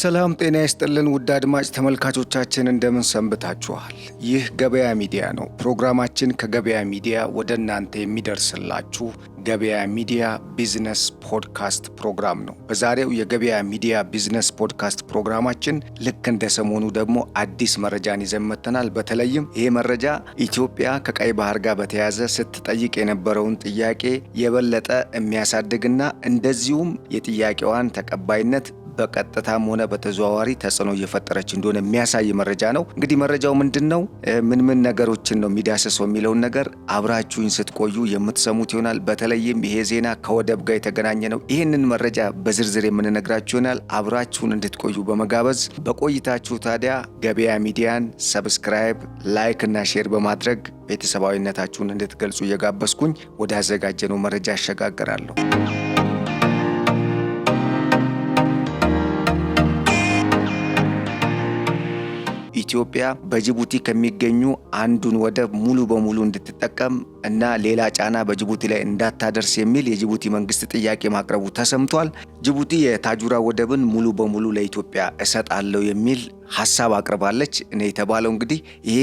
ሰላም ጤና ይስጥልን ውድ አድማጭ ተመልካቾቻችን እንደምን ሰንብታችኋል? ይህ ገበያ ሚዲያ ነው። ፕሮግራማችን ከገበያ ሚዲያ ወደ እናንተ የሚደርስላችሁ ገበያ ሚዲያ ቢዝነስ ፖድካስት ፕሮግራም ነው። በዛሬው የገበያ ሚዲያ ቢዝነስ ፖድካስት ፕሮግራማችን ልክ እንደ ሰሞኑ ደግሞ አዲስ መረጃን ይዘን መጥተናል። በተለይም ይሄ መረጃ ኢትዮጵያ ከቀይ ባህር ጋር በተያያዘ ስትጠይቅ የነበረውን ጥያቄ የበለጠ የሚያሳድግና እንደዚሁም የጥያቄዋን ተቀባይነት በቀጥታም ሆነ በተዘዋዋሪ ተጽዕኖ እየፈጠረች እንደሆነ የሚያሳይ መረጃ ነው። እንግዲህ መረጃው ምንድነው? ምን ነገሮችን ነው የሚዳስሰው የሚለውን ነገር አብራችሁኝ ስትቆዩ የምትሰሙት ይሆናል። በተለይም ይሄ ዜና ከወደብ ጋር የተገናኘ ነው። ይህንን መረጃ በዝርዝር የምንነግራችሁ ይሆናል። አብራችሁን እንድትቆዩ በመጋበዝ በቆይታችሁ ታዲያ ገበያ ሚዲያን ሰብስክራይብ፣ ላይክ እና ሼር በማድረግ ቤተሰባዊነታችሁን እንድትገልጹ እየጋበዝኩኝ ወደ አዘጋጀነው መረጃ አሸጋግራለሁ። ኢትዮጵያ በጅቡቲ ከሚገኙ አንዱን ወደብ ሙሉ በሙሉ እንድትጠቀም እና ሌላ ጫና በጅቡቲ ላይ እንዳታደርስ የሚል የጅቡቲ መንግስት ጥያቄ ማቅረቡ ተሰምቷል። ጅቡቲ የታጁራ ወደብን ሙሉ በሙሉ ለኢትዮጵያ እሰጣለሁ የሚል ሐሳብ አቅርባለች። እኔ የተባለው እንግዲህ ይሄ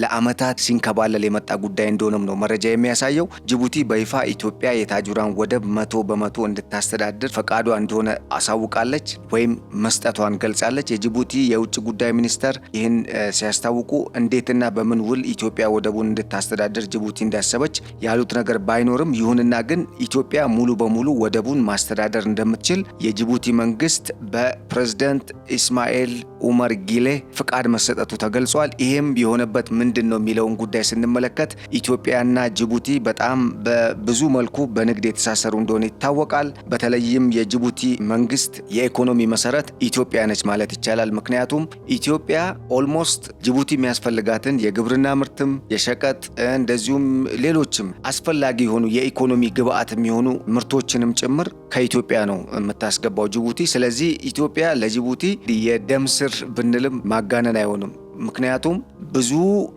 ለአመታት ሲንከባለል የመጣ ጉዳይ እንደሆነም ነው መረጃ የሚያሳየው። ጅቡቲ በይፋ ኢትዮጵያ የታጁራን ወደብ 100% እንድታስተዳድር ፈቃዷ እንደሆነ አሳውቃለች ወይም መስጠቷን ገልጻለች። የጅቡቲ የውጭ ጉዳይ ሚኒስተር ይህን ሲያስታውቁ እንዴትና በምን ውል ኢትዮጵያ ወደቡን እንድታስተዳድር ጅቡቲ እንዳሰበች ያሉት ነገር ባይኖርም፣ ይሁንና ግን ኢትዮጵያ ሙሉ በሙሉ ወደቡን ማስተዳደር እንደምትችል የጅቡቲ መንግስት በፕሬዝዳንት ኢስማኤል ኡመር ጊሌ ፍቃድ መሰጠቱ ተገልጿል። ይሄም የሆነበት ምንድነው የሚለውን ጉዳይ ስንመለከት ኢትዮጵያና ጅቡቲ በጣም በብዙ መልኩ በንግድ የተሳሰሩ እንደሆነ ይታወቃል። በተለይም የጅቡቲ መንግስት የኢኮኖሚ መሰረት ኢትዮጵያ ነች ማለት ይቻላል። ምክንያቱም ኢትዮጵያ ኦልሞስት ጅቡቲ የሚያስፈልጋትን የግብርና ምርትም የሸቀጥ እንደዚሁም ሌሎችም አስፈላጊ የሆኑ የኢኮኖሚ ግብአት የሚሆኑ ምርቶችንም ጭምር ከኢትዮጵያ ነው የምታስገባው ጅቡቲ። ስለዚህ ኢትዮጵያ ለጅቡቲ የደም ስር ብንልም ማጋነን አይሆንም። ምክንያቱም ብዙ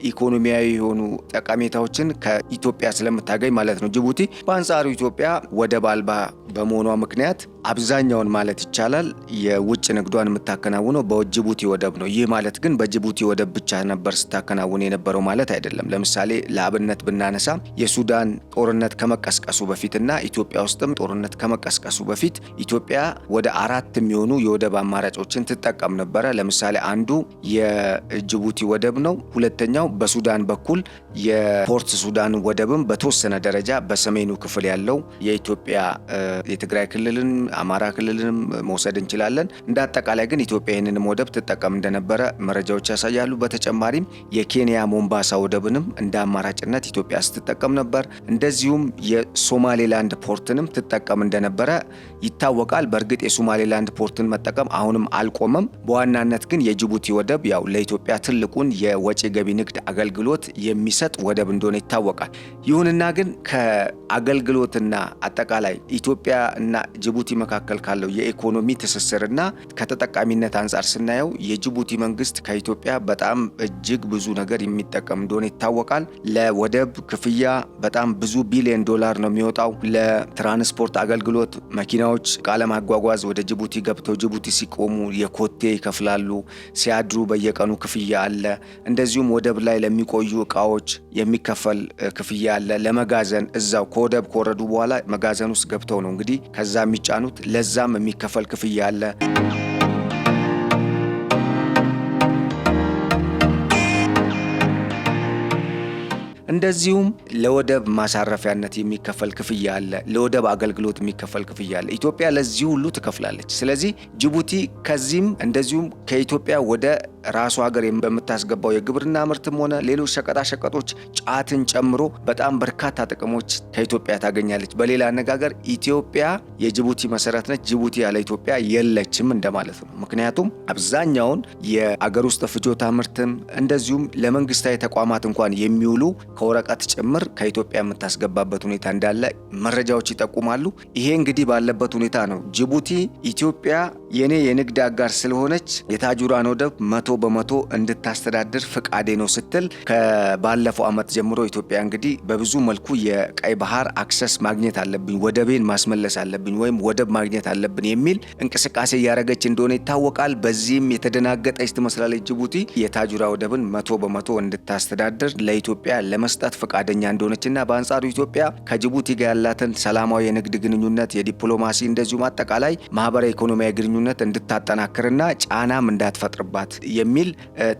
ኢኮኖሚያዊ የሆኑ ጠቀሜታዎችን ከኢትዮጵያ ስለምታገኝ ማለት ነው ጅቡቲ። በአንጻሩ ኢትዮጵያ ወደብ አልባ በመሆኗ ምክንያት አብዛኛውን ማለት ይቻላል የውጭ ንግዷን የምታከናውነው በጅቡቲ ወደብ ነው። ይህ ማለት ግን በጅቡቲ ወደብ ብቻ ነበር ስታከናውን የነበረው ማለት አይደለም። ለምሳሌ ለአብነት ብናነሳ የሱዳን ጦርነት ከመቀስቀሱ በፊትና ኢትዮጵያ ውስጥም ጦርነት ከመቀስቀሱ በፊት ኢትዮጵያ ወደ 4 የሚሆኑ የወደብ አማራጮችን ትጠቀም ነበረ። ለምሳሌ አንዱ የጅቡቲ ወደብ ነው። ሁለተኛው በሱዳን በኩል የፖርት ሱዳን ወደብም በተወሰነ ደረጃ በሰሜኑ ክፍል ያለው የኢትዮጵያ የትግራይ ክልልን አማራ ክልልንም መውሰድ እንችላለን። እንደ አጠቃላይ ግን ኢትዮጵያ ይህንንም ወደብ ትጠቀም እንደነበረ መረጃዎች ያሳያሉ። በተጨማሪም የኬንያ ሞምባሳ ወደብንም እንደ አማራጭነት ኢትዮጵያ ስትጠቀም ነበር። እንደዚሁም የሶማሌላንድ ፖርትንም ትጠቀም እንደነበረ ይታወቃል። በእርግጥ የሶማሌላንድ ፖርትን መጠቀም አሁንም አልቆመም። በዋናነት ግን የጅቡቲ ወደብ ያው ለኢትዮጵያ ትልቁን የወጪ ገቢ ንግድ አገልግሎት የሚሰጥ ወደብ እንደሆነ ይታወቃል። ይሁንና ግን ከአገልግሎትና አጠቃላይ ኢትዮጵያ እና ጅቡቲ መካከል ካለው የኢኮኖሚ ትስስርና ከተጠቃሚነት አንጻር ስናየው የጅቡቲ መንግስት ከኢትዮጵያ በጣም እጅግ ብዙ ነገር የሚጠቀም እንደሆነ ይታወቃል። ለወደብ ክፍያ በጣም ብዙ ቢሊዮን ዶላር ነው የሚወጣው። ለትራንስፖርት አገልግሎት መኪናዎች ቃለ ማጓጓዝ ወደ ጅቡቲ ገብተው ጅቡቲ ሲቆሙ የኮቴ ይከፍላሉ። ሲያድሩ በየቀኑ ክፍያ አለ። እንደዚሁም ወደብ ላይ ለሚቆዩ እቃዎች የሚከፈል ክፍያ አለ። ለመጋዘን እዛው ከወደብ ከወረዱ በኋላ መጋዘን ውስጥ ገብተው ነው እንግዲህ ከዛ የሚጫኑት። ለዛም የሚከፈል ክፍያ አለ። እንደዚሁም ለወደብ ማሳረፊያነት የሚከፈል ክፍያ አለ። ለወደብ አገልግሎት የሚከፈል ክፍያ አለ። ኢትዮጵያ ለዚህ ሁሉ ትከፍላለች። ስለዚህ ጅቡቲ ከዚህም እንደዚሁም ከኢትዮጵያ ወደ ራሱ ሀገር በምታስገባው የግብርና ምርትም ሆነ ሌሎች ሸቀጣሸቀጦች ጫትን ጨምሮ በጣም በርካታ ጥቅሞች ከኢትዮጵያ ታገኛለች። በሌላ አነጋገር ኢትዮጵያ የጅቡቲ መሰረት ነች። ጅቡቲ ያለ ኢትዮጵያ የለችም እንደማለት ነው። ምክንያቱም አብዛኛውን የአገር ውስጥ ፍጆታ ምርትም እንደዚሁም ለመንግስታዊ ተቋማት እንኳን የሚውሉ ከወረቀት ጭምር ከኢትዮጵያ የምታስገባበት ሁኔታ እንዳለ መረጃዎች ይጠቁማሉ። ይሄ እንግዲህ ባለበት ሁኔታ ነው ጅቡቲ ኢትዮጵያ የኔ የንግድ አጋር ስለሆነች የታጁራን ወደብ 100% እንድታስተዳድር ፍቃዴ ነው ስትል ከባለፈው ዓመት ጀምሮ ኢትዮጵያ እንግዲህ በብዙ መልኩ የቀይ ባህር አክሰስ ማግኘት አለብኝ፣ ወደቤን ማስመለስ አለብኝ ወይም ወደብ ማግኘት አለብኝ የሚል እንቅስቃሴ እያደረገች እንደሆነ ይታወቃል። በዚህም የተደናገጠች ትመስላለች ጅቡቲ የታጁራ ወደብን 100% እንድታስተዳድር ለኢትዮጵያ ለመስጠት ፍቃደኛ እንደሆነችና በአንጻሩ ኢትዮጵያ ከጅቡቲ ጋር ያላትን ሰላማዊ የንግድ ግንኙነት፣ የዲፕሎማሲ እንደዚሁም አጠቃላይ ማህበራዊ ኢኮኖሚያዊ ግንኙነት እንድታጠናክርና ጫናም እንዳትፈጥርባት የሚል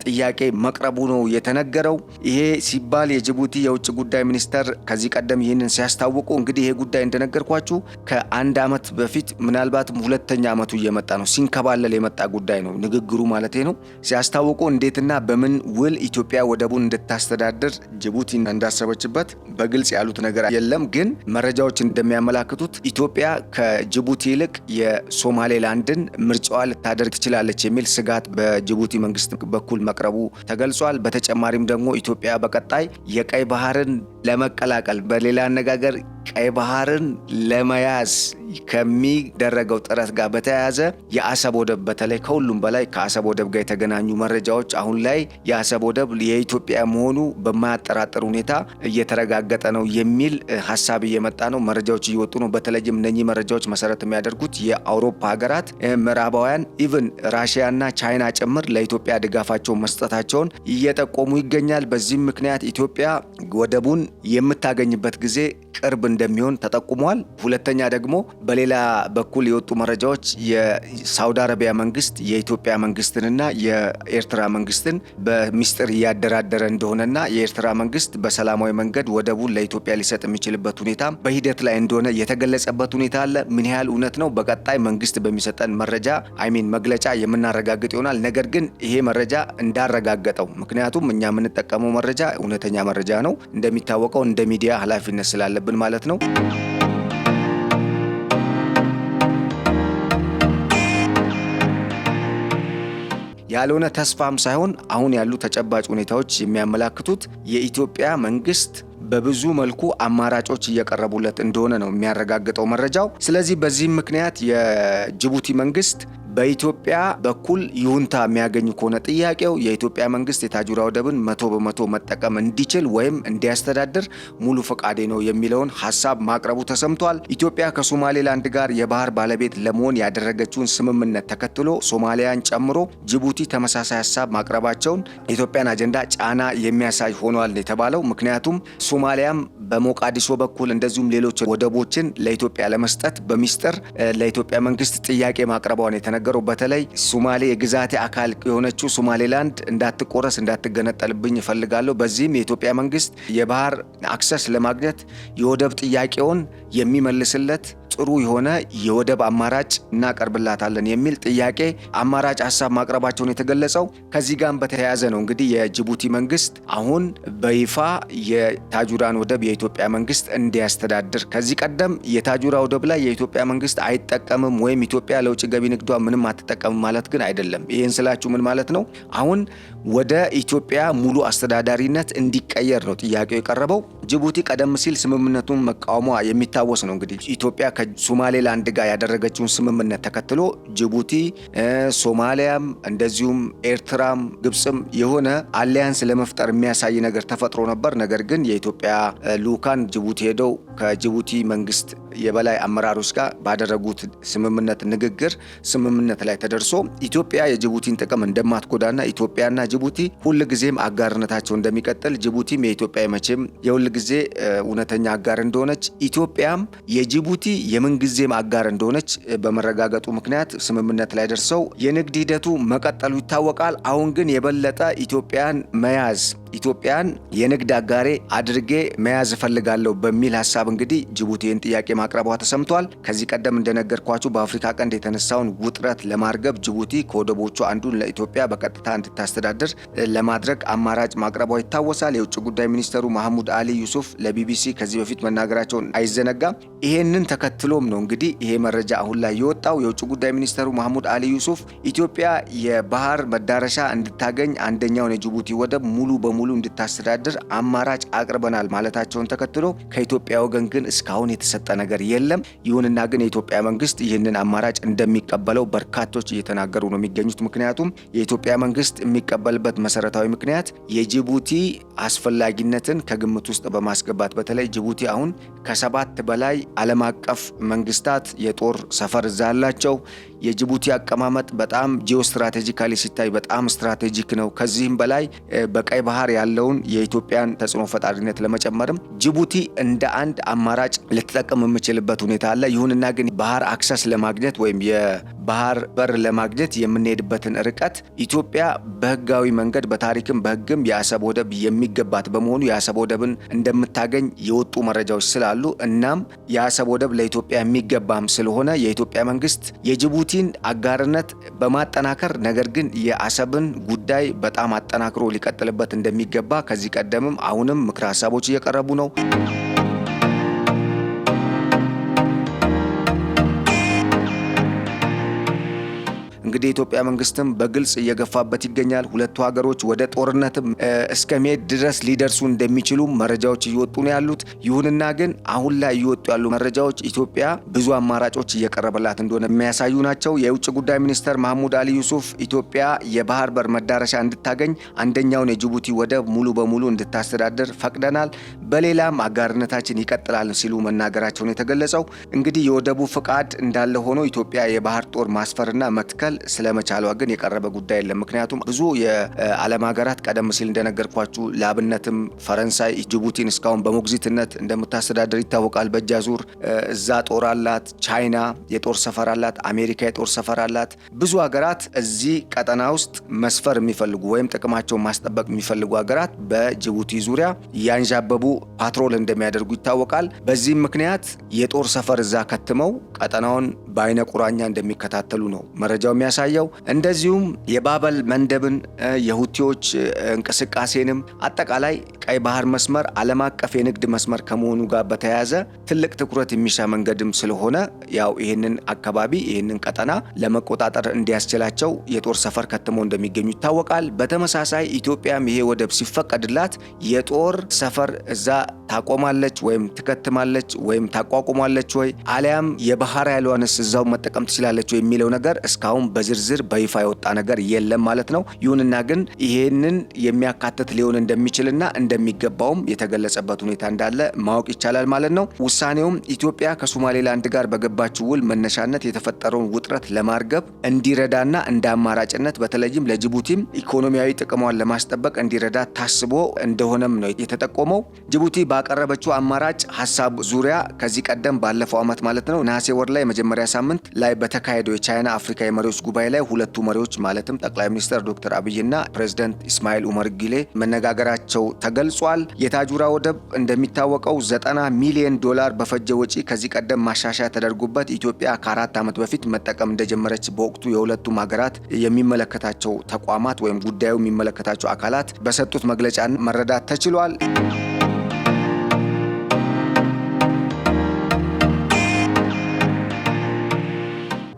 ጥያቄ መቅረቡ ነው የተነገረው። ይሄ ሲባል የጅቡቲ የውጭ ጉዳይ ሚኒስተር ከዚህ ቀደም ይህንን ሲያስታውቁ እንግዲህ ይሄ ጉዳይ እንደነገርኳችሁ ከአንድ ዓመት በፊት ምናልባትም ሁለተኛ ዓመቱ እየመጣ ነው፣ ሲንከባለል የመጣ ጉዳይ ነው ንግግሩ ማለት ነው። ሲያስታውቁ እንዴትና በምን ውል ኢትዮጵያ ወደቡን እንድታስተዳድር ጅቡቲ እንዳሰበችበት በግልጽ ያሉት ነገር የለም። ግን መረጃዎች እንደሚያመላክቱት ኢትዮጵያ ከጅቡቲ ይልቅ የሶማሌላንድን ምርጫዋ ልታደርግ ትችላለች የሚል ስጋት በጅቡቲ መንግስት በኩል መቅረቡ ተገልጿል። በተጨማሪም ደግሞ ኢትዮጵያ በቀጣይ የቀይ ባህርን ለመቀላቀል በሌላ አነጋገር ቀይ ባህርን ለመያዝ ከሚደረገው ጥረት ጋር በተያያዘ የአሰብ ወደብ በተለይ ከሁሉም በላይ ከአሰብ ወደብ ጋር የተገናኙ መረጃዎች አሁን ላይ የአሰብ ወደብ የኢትዮጵያ መሆኑ በማያጠራጥር ሁኔታ እየተረጋገጠ ነው የሚል ሀሳብ እየመጣ ነው። መረጃዎች እየወጡ ነው። በተለይም እነኚህ መረጃዎች መሰረት የሚያደርጉት የአውሮፓ ሀገራት ምዕራባውያን ኢቭን ራሽያና ቻይና ጭምር ለኢትዮጵያ ድጋፋቸውን መስጠታቸውን እየጠቆሙ ይገኛል። በዚህም ምክንያት ኢትዮጵያ ወደቡን የምታገኝበት ጊዜ ቅርብ እንደሚሆን ተጠቁሟል። ሁለተኛ ደግሞ በሌላ በኩል የወጡ መረጃዎች የሳውዲ አረቢያ መንግስት የኢትዮጵያ መንግስትንና የኤርትራ መንግስትን በሚስጥር እያደራደረ እንደሆነና የኤርትራ መንግስት በሰላማዊ መንገድ ወደቡን ለኢትዮጵያ ሊሰጥ የሚችልበት ሁኔታ በሂደት ላይ እንደሆነ የተገለጸበት ሁኔታ አለ። ምን ያህል እውነት ነው በቀጣይ መንግስት በሚሰጠን መረጃ መግለጫ የምናረጋግጥ ይሆናል። ነገር ግን ይሄ መረጃ እንዳረጋገጠው፣ ምክንያቱም እኛ የምንጠቀመው መረጃ እውነተኛ መረጃ ነው፣ እንደሚታወቀው እንደ ሚዲያ ኃላፊነት ስላለብን ማለት ነው። ያልሆነ ተስፋም ሳይሆን አሁን ያሉ ተጨባጭ ሁኔታዎች የሚያመላክቱት የኢትዮጵያ መንግስት በብዙ መልኩ አማራጮች እየቀረቡለት እንደሆነ ነው የሚያረጋግጠው መረጃው። ስለዚህ በዚህም ምክንያት የጅቡቲ መንግስት በኢትዮጵያ በኩል ይሁንታ የሚያገኙ ከሆነ ጥያቄው የኢትዮጵያ መንግስት የታጁራ ወደብን 100% መጠቀም እንዲችል ወይም እንዲያስተዳድር ሙሉ ፈቃዴ ነው የሚለውን ሀሳብ ማቅረቡ ተሰምቷል። ኢትዮጵያ ከሶማሌላንድ ጋር የባህር ባለቤት ለመሆን ያደረገችውን ስምምነት ተከትሎ ሶማሊያን ጨምሮ ጅቡቲ ተመሳሳይ ሀሳብ ማቅረባቸውን የኢትዮጵያን አጀንዳ ጫና የሚያሳይ ሆኗል የተባለው። ምክንያቱም ሶማሊያም በሞቃዲሾ በኩል እንደዚሁም ሌሎች ወደቦችን ለኢትዮጵያ ለመስጠት በሚስጥር ለኢትዮጵያ መንግስት ጥያቄ ማቅረቧን የተነገረው። በተለይ ሶማሌ የግዛቴ አካል የሆነችው ሶማሌላንድ እንዳትቆረስ እንዳትገነጠልብኝ እፈልጋለሁ። በዚህም የኢትዮጵያ መንግስት የባህር አክሰስ ለማግኘት የወደብ ጥያቄውን የሚመልስለት ጥሩ የሆነ የወደብ አማራጭ እናቀርብላታለን የሚል ጥያቄ አማራጭ ሀሳብ ማቅረባቸውን የተገለጸው። ከዚህ ጋር በተያያዘ ነው እንግዲህ የጅቡቲ መንግስት አሁን በይፋ የታጁራን ወደብ የኢትዮጵያ መንግስት እንዲያስተዳድር፣ ከዚህ ቀደም የታጁራ ወደብ ላይ የኢትዮጵያ መንግስት አይጠቀምም ወይም ኢትዮጵያ ለውጭ ገቢ ንግዷ ምንም አትጠቀምም ማለት ግን አይደለም። ይህን ስላችሁ ምን ማለት ነው? አሁን ወደ ኢትዮጵያ ሙሉ አስተዳዳሪነት እንዲቀየር ነው ጥያቄው የቀረበው። ጅቡቲ ቀደም ሲል ስምምነቱን መቃወሟ የሚታወስ ነው። እንግዲህ ኢትዮጵያ ከሶማሌላንድ ጋር ያደረገችውን ስምምነት ተከትሎ ጅቡቲ፣ ሶማሊያም እንደዚሁም ኤርትራም ግብጽም የሆነ አሊያንስ ለመፍጠር የሚያሳይ ነገር ተፈጥሮ ነበር። ነገር ግን የኢትዮጵያ ልኡካን ጅቡቲ ሄደው ከጅቡቲ መንግስት የበላይ አመራሮች ጋር ባደረጉት ንግግር ስምምነት ላይ ተደርሶ ኢትዮጵያ የጅቡቲን ጥቅም እንደማትጎዳና ኢትዮጵያና ጅቡቲ ሁልጊዜም አጋርነታቸው እንደሚቀጥል፣ ጅቡቲም የኢትዮጵያ መቼም የሁልጊዜ እውነተኛ አጋር እንደሆነች፣ ኢትዮጵያም የጅቡቲ የምንጊዜም አጋር እንደሆነች በመረጋገጡ ምክንያት ስምምነት ላይ ደርሰው የንግድ ሂደቱ መቀጠሉ ይታወቃል። አሁን ግን የበለጠ ኢትዮጵያን የንግድ አጋሬ አድርጌ መያዝ እፈልጋለሁ በሚል ሀሳብ እንግዲህ ጅቡቲን ጥያቄ ማቅረቧ ተሰምቷል። ከዚህ ቀደም እንደነገርኳችሁ በአፍሪካ ቀንድ የተነሳውን ውጥረት ለማርገብ ጅቡቲ ከወደቦቹ አንዱን ለኢትዮጵያ በቀጥታ እንድታስተዳድር ለማድረግ አማራጭ ማቅረቧ ይታወሳል። የውጭ ጉዳይ ሚኒስተሩ መሐሙድ አሊ ዩሱፍ ለቢቢሲ ከዚህ በፊት መናገራቸውን አይዘነጋም። ይሄንን ተከትሎም ነው እንግዲህ ይሄ መረጃ አሁን ላይ የወጣው። የውጭ ጉዳይ ሚኒስተሩ መሐሙድ አሊ ዩሱፍ ኢትዮጵያ የባህር መዳረሻ እንድታገኝ አንደኛውን የጅቡቲ ወደብ ሙሉ በሙሉ በሙሉ እንድታስተዳድር አማራጭ አቅርበናል ማለታቸውን ተከትሎ ከኢትዮጵያ ወገን ግን እስካሁን የተሰጠ ነገር የለም። ይሁንና ግን የኢትዮጵያ መንግስት ይህንን አማራጭ እንደሚቀበለው በርካቶች እየተናገሩ ነው የሚገኙት። ምክንያቱም የኢትዮጵያ መንግስት የሚቀበልበት መሰረታዊ ምክንያት የጅቡቲ አስፈላጊነትን ከግምት ውስጥ በማስገባት በተለይ ጅቡቲ አሁን ከ7 በላይ ዓለም አቀፍ መንግስታት የጦር ሰፈር እዛ አላቸው። የጅቡቲ አቀማመጥ በጣም ጂኦስትራቴጂካሊ ሲታይ በጣም ስትራቴጂክ ነው። ከዚህም በላይ በቀይ ባህር ያለውን የኢትዮጵያን ተጽዕኖ ፈጣሪነት ለመጨመርም ጅቡቲ እንደ አንድ አማራጭ ልትጠቀም የምችልበት ሁኔታ አለ። ይሁንና ግን ባህር አክሰስ ለማግኘት ወይም የባህር በር ለማግኘት የምንሄድበትን ርቀት ኢትዮጵያ በህጋዊ መንገድ በታሪክም በህግም የአሰብ ወደብ የሚገባት በመሆኑ የአሰብ ወደብን እንደምታገኝ የወጡ መረጃዎች ስላሉ እናም የአሰብ ወደብ ለኢትዮጵያ የሚገባም ስለሆነ የኢትዮጵያ መንግስት የጅቡቲን አጋርነት በማጠናከር ነገር ግን የአሰብን ጉዳይ በጣም አጠናክሮ ሊቀጥልበት እንደሚገባ ከዚህ ቀደምም አሁንም ምክረ ሀሳቦች እየቀረቡ ነው። እንግዲህ የኢትዮጵያ መንግስትም በግልጽ እየገፋበት ይገኛል። ሁለቱ ሀገሮች ወደ ጦርነትም እስከ መሄድ ድረስ ሊደርሱ እንደሚችሉ መረጃዎች እየወጡ ነው ያሉት። ይሁንና ግን አሁን ላይ እየወጡ ያሉ መረጃዎች ኢትዮጵያ ብዙ አማራጮች እየቀረበላት እንደሆነ የሚያሳዩ ናቸው። የውጭ ጉዳይ ሚኒስተር መሐሙድ አሊ ዩሱፍ ኢትዮጵያ የባህር በር መዳረሻ እንድታገኝ አንደኛውን የጅቡቲ ወደብ ሙሉ በሙሉ እንድታስተዳድር ፈቅደናል፣ በሌላም አጋርነታችን ይቀጥላል ሲሉ መናገራቸውን የተገለጸው። እንግዲህ የወደቡ ፍቃድ እንዳለ ሆኖ ኢትዮጵያ የባህር ጦር ማስፈርና መትከል ስለመቻሏ ግን የቀረበ ጉዳይ የለም። ምክንያቱም ብዙ የዓለም ሀገራት ቀደም ሲል እንደነገርኳችሁ ለአብነትም ፈረንሳይ ጅቡቲን እስካሁን በሞግዚትነት እንደምታስተዳድር ይታወቃል። በእጅ አዙር እዛ ጦር አላት። ቻይና የጦር ሰፈር አላት። አሜሪካ የጦር ሰፈር አላት። ብዙ ሀገራት እዚህ ቀጠና ውስጥ መስፈር የሚፈልጉ ወይም ጥቅማቸውን ማስጠበቅ የሚፈልጉ ሀገራት በጅቡቲ ዙሪያ ያንዣበቡ ፓትሮል እንደሚያደርጉ ይታወቃል። በዚህም ምክንያት የጦር ሰፈር እዛ ከትመው ቀጠናውን በአይነ ቁራኛ እንደሚከታተሉ ነው መረጃው የሚያሳየው። እንደዚሁም የባበል መንደብን የሁቲዎች እንቅስቃሴንም አጠቃላይ ቀይ ባህር መስመር ዓለም አቀፍ የንግድ መስመር ከመሆኑ ጋር በተያያዘ ትልቅ ትኩረት የሚሻ መንገድም ስለሆነ ያው ይህንን አካባቢ ይህንን ቀጠና ለመቆጣጠር እንዲያስችላቸው የጦር ሰፈር ከትመው እንደሚገኙ ይታወቃል። በተመሳሳይ ኢትዮጵያም ይሄ ወደብ ሲፈቀድላት የጦር ሰፈር እዛ ታቆማለች ወይም ትከትማለች ወይም ታቋቁማለች ወይ አሊያም የባህር ኃይሏንስ እዛው መጠቀም ትችላለች ወይ የሚለው ነገር እስካሁን በዝርዝር በይፋ የወጣ ነገር የለም ማለት ነው። ይሁንና ግን ይሄንን የሚያካትት ሊሆን እንደሚችልና እንደሚገባውም የተገለጸበት ሁኔታ እንዳለ ማወቅ ይቻላል ማለት ነው። ውሳኔውም ኢትዮጵያ ከሶማሌላንድ ጋር በገባችው ውል መነሻነት የተፈጠረውን ውጥረት ለማርገብ እንዲረዳና እንደ አማራጭነት በተለይም ለጅቡቲም ኢኮኖሚያዊ ጥቅሟን ለማስጠበቅ እንዲረዳ ታስቦ እንደሆነም ነው የተጠቆመው። ጅቡቲ ባቀረበችው አማራጭ ሀሳብ ዙሪያ ከዚህ ቀደም ባለፈው ዓመት ማለት ነው ነሐሴ ወር ላይ መጀመሪያ ሳምንት ላይ በተካሄደው የቻይና አፍሪካ የመሪዎች ጉባኤ ላይ ሁለቱ መሪዎች ማለትም ጠቅላይ ሚኒስትር ዶክተር አብይና ፕሬዝዳንት ኢስማኤል ኡመር ጊሌ መነጋገራቸው ተገልጿል። የታጁራ ወደብ እንደሚታወቀው $90 ሚሊዮን በፈጀ ወጪ ከዚህ ቀደም ማሻሻያ ተደርጎበት ኢትዮጵያ ከ4 ዓመት በፊት መጠቀም እንደጀመረች በወቅቱ የሁለቱም ሀገራት የሚመለከታቸው ተቋማት ወይም ጉዳዩ የሚመለከታቸው አካላት በሰጡት መግለጫ መረዳት ተችሏል።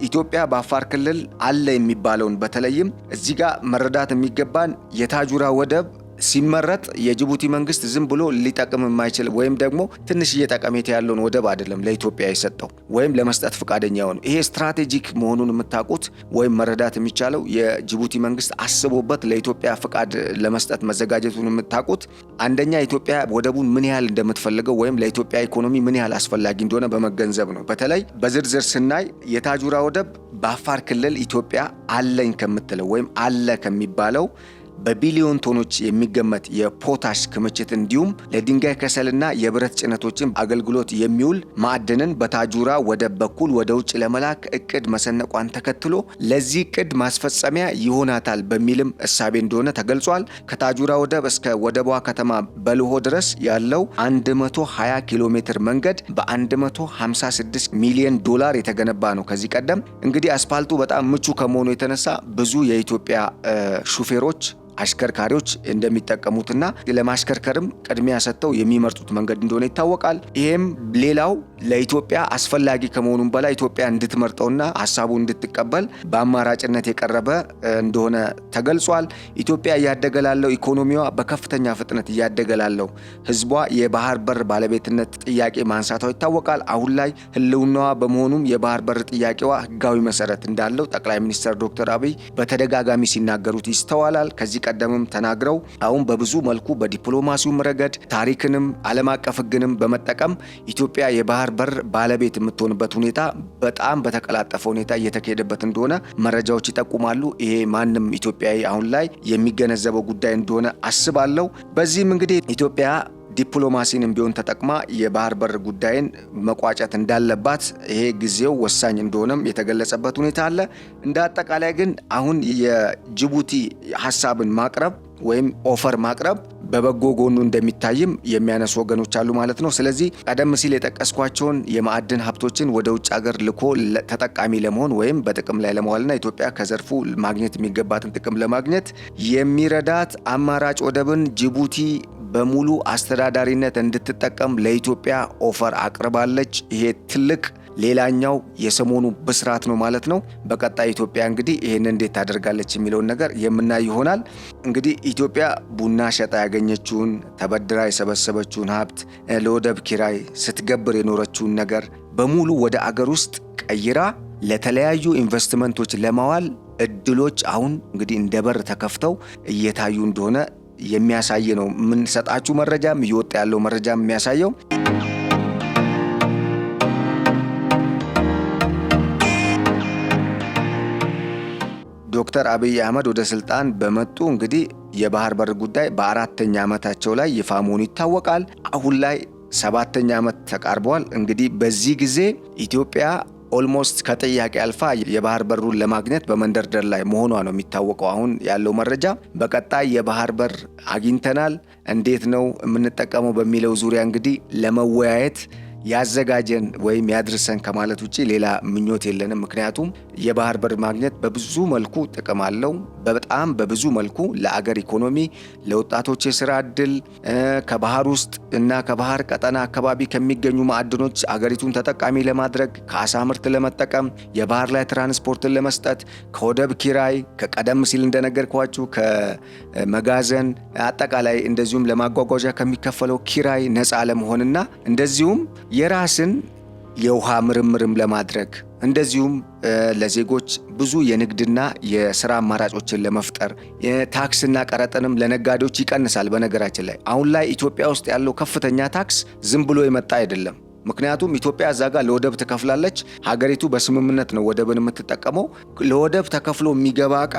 ኢትዮጵያ በአፋር ክልል አለ የሚባለውን በተለይም እዚህ ጋር መረዳት የሚገባን የታጁራ ወደብ ሲመረጥ የጅቡቲ መንግስት ዝም ብሎ ሊጠቅም የማይችል ወይም ደግሞ ትንሽዬ ጠቀሜታ ያለውን ወደብ አይደለም ለኢትዮጵያ የሰጠው ወይም ለመስጠት ፈቃደኛ ሆነ። ይሄ ስትራቴጂክ መሆኑን የምታውቁት ወይም መረዳት የሚቻለው የጅቡቲ መንግስት አስቦበት ለኢትዮጵያ ፈቃድ ለመስጠት መዘጋጀቱን የምታውቁት አንደኛ ኢትዮጵያ ወደቡን ምን ያህል እንደምትፈልገው ወይም ለኢትዮጵያ ኢኮኖሚ ምን ያህል አስፈላጊ እንደሆነ በመገንዘብ ነው። በተለይ በዝርዝር ስናይ የታጁራ ወደብ በአፋር ክልል ኢትዮጵያ አለኝ ከምትለው ወይም አለ ከሚባለው በቢሊዮን ቶኖች የሚገመት የፖታሽ ክምችት እንዲሁም ለድንጋይ ከሰልና የብረት ጭነቶችን አገልግሎት የሚውል ማዕድንን በታጁራ ወደብ በኩል ወደ ውጭ ለመላክ እቅድ መሰነቋን ተከትሎ ለዚህ እቅድ ማስፈጸሚያ ይሆናታል በሚልም እሳቤ እንደሆነ ተገልጿል። ከታጁራ ወደብ እስከ ወደቧ ከተማ በልሆ ድረስ ያለው 120 ኪሎ ሜትር መንገድ በ156 ሚሊዮን ዶላር የተገነባ ነው። ከዚህ ቀደም እንግዲህ አስፓልቱ በጣም ምቹ ከመሆኑ የተነሳ ብዙ የኢትዮጵያ ሹፌሮች አሽከርካሪዎች እንደሚጠቀሙትና ለማሽከርከርም ቅድሚያ ሰጥተው የሚመርጡት መንገድ እንደሆነ ይታወቃል። ይሄም ሌላው ለኢትዮጵያ አስፈላጊ ከመሆኑም በላይ ኢትዮጵያ እንድትመርጠውና ሀሳቡ እንድትቀበል በአማራጭነት የቀረበ እንደሆነ ተገልጿል። ኢትዮጵያ እያደገ ላለው ኢኮኖሚዋ በከፍተኛ ፍጥነት እያደገ ላለው ህዝቧ የባህር በር ባለቤትነት ጥያቄ ማንሳቷ ይታወቃል። አሁን ላይ ህልውናዋ በመሆኑም የባህር በር ጥያቄዋ ህጋዊ መሰረት እንዳለው ጠቅላይ ሚኒስትር ዶክተር አብይ በተደጋጋሚ ሲናገሩት ይስተዋላል። ከዚህ ቀደምም ተናግረው አሁን በብዙ መልኩ በዲፕሎማሲውም ረገድ ታሪክንም ዓለም አቀፍ ህግንም በመጠቀም ኢትዮጵያ የባህር በር ባለቤት የምትሆንበት ሁኔታ በጣም በተቀላጠፈ ሁኔታ እየተካሄደበት እንደሆነ መረጃዎች ይጠቁማሉ። ይሄ ማንም ኢትዮጵያዊ አሁን ላይ የሚገነዘበው ጉዳይ እንደሆነ አስባለሁ። በዚህም እንግዲህ ኢትዮጵያ ዲፕሎማሲንም ቢሆን ተጠቅማ የባህር በር ጉዳይን መቋጨት እንዳለባት ይሄ ጊዜው ወሳኝ እንደሆነም የተገለጸበት ሁኔታ አለ። እንደ አጠቃላይ ግን አሁን የጅቡቲ ሀሳብን ማቅረብ ወይም ኦፈር ማቅረብ በበጎ ጎኑ እንደሚታይም የሚያነሱ ወገኖች አሉ ማለት ነው። ስለዚህ ቀደም ሲል የጠቀስኳቸውን የማዕድን ሀብቶችን ወደ ውጭ ሀገር ልኮ ተጠቃሚ ለመሆን ወይም በጥቅም ላይ ለመዋልና ኢትዮጵያ ከዘርፉ ማግኘት የሚገባትን ጥቅም ለማግኘት የሚረዳት አማራጭ ወደብን ጅቡቲ በሙሉ አስተዳዳሪነት እንድትጠቀም ለኢትዮጵያ ኦፈር አቅርባለች። ይሄ ትልቅ ሌላኛው የሰሞኑ ብስራት ነው ማለት ነው። በቀጣይ ኢትዮጵያ እንግዲህ ይሄንን እንዴት ታደርጋለች የሚለውን ነገር የምናይ ይሆናል። እንግዲህ ኢትዮጵያ ቡና ሸጣ ያገኘችውን ተበድራ የሰበሰበችውን ሀብት ለወደብ ኪራይ ስትገብር የኖረችውን ነገር በሙሉ ወደ አገር ውስጥ ቀይራ ለተለያዩ ኢንቨስትመንቶች ለማዋል እድሎች አሁን እንግዲህ እንደ በር ተከፍተው እየታዩ እንደሆነ የሚያሳይ ነው። የምንሰጣችሁ መረጃም እየወጣ ያለው መረጃም የሚያሳየው ዶክተር አብይ አህመድ ወደ ስልጣን በመጡ እንግዲህ የባህር በር ጉዳይ በአራተኛ ዓመታቸው ላይ ይፋ መሆኑ ይታወቃል። አሁን ላይ 7ኛ ዓመት ተቃርቧል። እንግዲህ በዚህ ጊዜ ኢትዮጵያ ኦልሞስት ከጥያቄ አልፋ የባህር በሩን ለማግኘት በመንደርደር ላይ መሆኗ ነው የሚታወቀው አሁን ያለው መረጃ። በቀጣይ የባህር በር አግኝተናል፣ እንዴት ነው የምንጠቀመው በሚለው ዙሪያ እንግዲህ ለመወያየት ያዘጋጀን ወይም ያድርሰን ከማለት ውጪ ሌላ ምኞት የለንም። ምክንያቱም የባህር በር ማግኘት በብዙ መልኩ ጥቅም አለው። በጣም በብዙ መልኩ ለአገር ኢኮኖሚ፣ ለወጣቶች የስራ እድል፣ ከባህር ውስጥ እና ከባህር ቀጠና አካባቢ ከሚገኙ ማዕድኖች አገሪቱን ተጠቃሚ ለማድረግ፣ ከአሳ ምርት ለመጠቀም፣ የባህር ላይ ትራንስፖርትን ለመስጠት፣ ከወደብ ኪራይ፣ ከቀደም ሲል እንደነገርኳችሁ ከመጋዘን አጠቃላይ እንደዚሁም ለማጓጓዣ ከሚከፈለው ኪራይ ነፃ ለመሆንና እንደዚሁም የራስን የውሃ ምርምርም ለማድረግ እንደዚሁም ለዜጎች ብዙ የንግድና የሥራ አማራጮችን ለመፍጠር ታክስና ቀረጥንም ለነጋዴዎች ይቀንሳል። በነገራችን ላይ አሁን ላይ ኢትዮጵያ ውስጥ ያለው ከፍተኛ ታክስ ዝም ብሎ የመጣ አይደለም። ምክንያቱም ኢትዮጵያ እዛ ጋር ለወደብ ትከፍላለች። ሀገሪቱ በስምምነት ነው ወደብን የምትጠቀመው። ለወደብ ተከፍሎ የሚገባ ዕቃ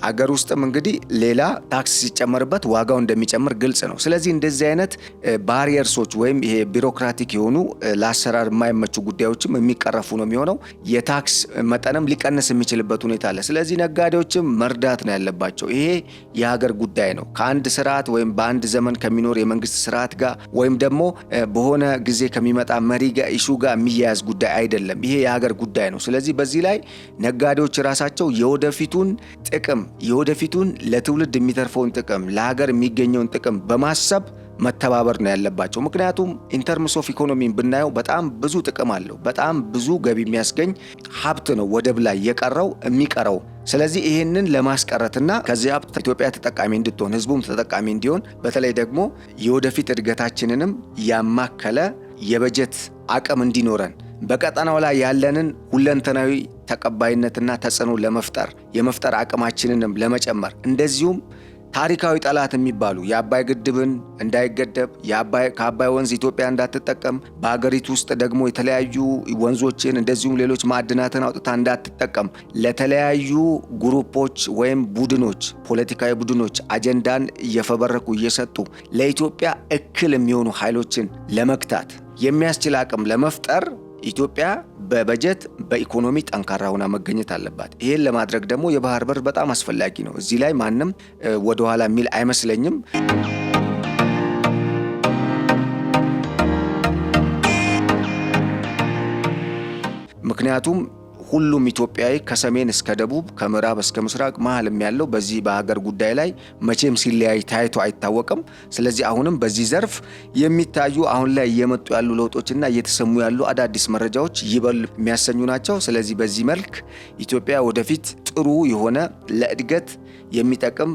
አገር ውስጥም እንግዲህ ሌላ ታክስ ሲጨመርበት ዋጋው እንደሚጨምር ግልጽ ነው። ስለዚህ እንደዚህ አይነት ባሪየርሶች ወይም ይሄ ቢሮክራቲክ የሆኑ ለአሰራር የማይመቹ ጉዳዮችም የሚቀረፉ ነው የሚሆነው። የታክስ መጠንም ሊቀንስ የሚችልበት ሁኔታ አለ። ስለዚህ ነጋዴዎችም መርዳት ነው ያለባቸው። ይሄ የሀገር ጉዳይ ነው። ከአንድ ስርዓት ወይም በአንድ ዘመን ከሚኖር የመንግስት ስርዓት ጋር ወይም ደግሞ በሆነ ጊዜ ከሚመጣ መሪ ጋር ኢሹ ጋር የሚያያዝ ጉዳይ አይደለም። ይሄ የሀገር ጉዳይ ነው። ስለዚህ በዚህ ላይ ነጋዴዎች ራሳቸው የወደፊቱን ለትውልድ የሚተርፈውን ጥቅም ለሀገር የሚገኘውን ጥቅም በማሰብ መተባበር ነው ያለባቸው። ምክንያቱም ኢንተርምስ ኦፍ ኢኮኖሚን ብናየው በጣም ብዙ ጥቅም አለው። በጣም ብዙ ገቢ የሚያስገኝ ሀብት ነው ወደብ ላይ የሚቀረው። ስለዚህ ይህንን ለማስቀረትና ከዚህ ሀብት ኢትዮጵያ ተጠቃሚ እንድትሆን ህዝቡም ተጠቃሚ እንዲሆን በተለይ ደግሞ የወደፊት እድገታችንንም ያማከለ የበጀት አቅም እንዲኖረን በቀጠናው ላይ ያለንን ሁለንተናዊ ተቀባይነትና ተጽዕኖ የመፍጠር አቅማችንንም ለመጨመር እንደዚሁም ታሪካዊ ጠላት የሚባሉ የአባይ ግድብን እንዳይገደብ ከአባይ ወንዝ ኢትዮጵያ እንዳትጠቀም በሀገሪቱ ውስጥ ደግሞ የተለያዩ ወንዞችን እንደዚሁም ሌሎች ማዕድናትን አውጥታ እንዳትጠቀም ለተለያዩ ግሩፖች ወይም ቡድኖች ፖለቲካዊ ቡድኖች አጀንዳን እየፈበረኩ እየሰጡ ለኢትዮጵያ እክል የሚሆኑ ኃይሎችን ለመግታት የሚያስችል አቅም ለመፍጠር ኢትዮጵያ በበጀት በኢኮኖሚ ጠንካራ ሆና መገኘት አለባት። ይሄን ለማድረግ ደግሞ የባህር በር በጣም አስፈላጊ ነው። እዚህ ላይ ማንም ወደ ኋላ የሚል አይመስለኝም። ምክንያቱም ሁሉም ኢትዮጵያዊ ከሰሜን እስከ ደቡብ ከምዕራብ እስከ ምስራቅ መሀልም ያለው በዚህ በሀገር ጉዳይ ላይ መቼም ሲለያይ ታይቶ አይታወቅም። ስለዚህ አሁንም በዚህ ዘርፍ የሚታዩ አሁን ላይ እየመጡ ያሉ ለውጦችና እየተሰሙ ያሉ አዳዲስ መረጃዎች ይበል የሚያሰኙ ናቸው። ስለዚህ በዚህ መልክ ኢትዮጵያ ወደፊት ጥሩ የሆነ ለእድገት የሚጠቅም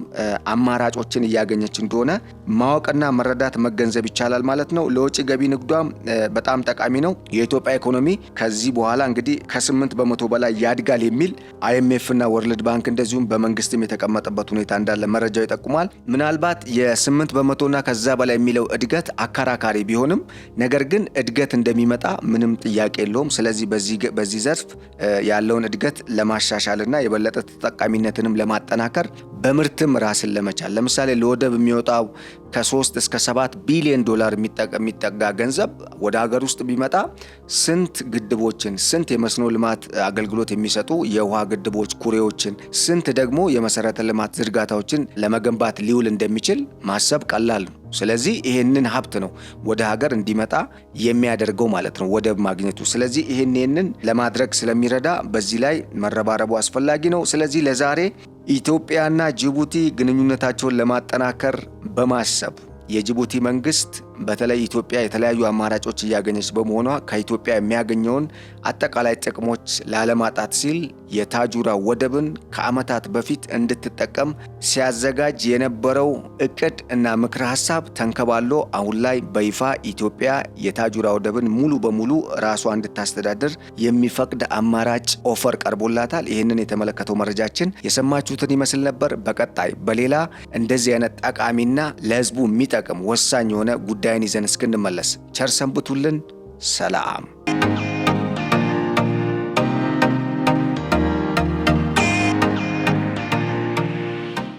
አማራጮችን እያገኘች እንደሆነ ማወቅና መረዳት መገንዘብ ይቻላል ማለት ነው። ለውጭ ገቢ ንግዷ በጣም ጠቃሚ ነው። የኢትዮጵያ ኢኮኖሚ ከዚህ በኋላ እንግዲህ ከ8% በላይ ያድጋል የሚል IMF እና ወርልድ ባንክ እንደዚሁም በመንግስትም የተቀመጠበት ሁኔታ እንዳለ መረጃው ይጠቁማል። ምናልባት የ8%ና ከዛ በላይ የሚለው እድገት አከራካሪ ቢሆንም ነገር ግን እድገት እንደሚመጣ ምንም ጥያቄ የለውም። ስለዚህ በዚህ ዘርፍ ያለውን እድገት ለማሻሻልና የበለጠ ተጠቃሚነትንም ለማጠናከር በምርትም ራስን ለመቻል ለምሳሌ ለወደብ የሚወጣው ከ3 እስከ 7 ቢሊዮን ዶላር የሚጠጋ ገንዘብ ወደ ሀገር ውስጥ ቢመጣ ስንት ግድቦችን፣ ስንት የመስኖ ልማት አገልግሎት የሚሰጡ የውሃ ግድቦች፣ ኩሬዎችን፣ ስንት ደግሞ የመሰረተ ልማት ዝርጋታዎችን ለመገንባት ሊውል እንደሚችል ማሰብ ቀላል ነው። ስለዚህ ይሄንን ሀብት ነው ወደ ሀገር እንዲመጣ የሚያደርገው ማለት ነው ወደብ ማግኘቱ። ስለዚህ ይሄንን ለማድረግ ስለሚረዳ በዚህ ላይ መረባረቡ አስፈላጊ ነው። ስለዚህ ለዛሬ ኢትዮጵያና ጅቡቲ ግንኙነታቸውን ለማጠናከር በማሰብ የጅቡቲ መንግስት በተለይ ኢትዮጵያ የተለያዩ አማራጮች እያገኘች በመሆኗ ከኢትዮጵያ የሚያገኘውን አጠቃላይ ጥቅሞች ላለማጣት ሲል የታጁራ ወደብን ከዓመታት በፊት እንድትጠቀም ሲያዘጋጅ የነበረው እቅድ እና ምክረ ሀሳብ ተንከባሎ አሁን ላይ በይፋ ኢትዮጵያ የታጁራ ወደብን ሙሉ በሙሉ ራሷ እንድታስተዳድር የሚፈቅድ አማራጭ ኦፈር ቀርቦላታል። ይህንን የተመለከተው መረጃችን የሰማችሁትን ይመስል ነበር። በቀጣይ በሌላ እንደዚህ አይነት ጠቃሚና ለህዝቡ የሚጠቅም ወሳኝ የሆነ ጉዳይን ይዘን እስክንመለስ ቸር ሰንብቱልን። ሰላም።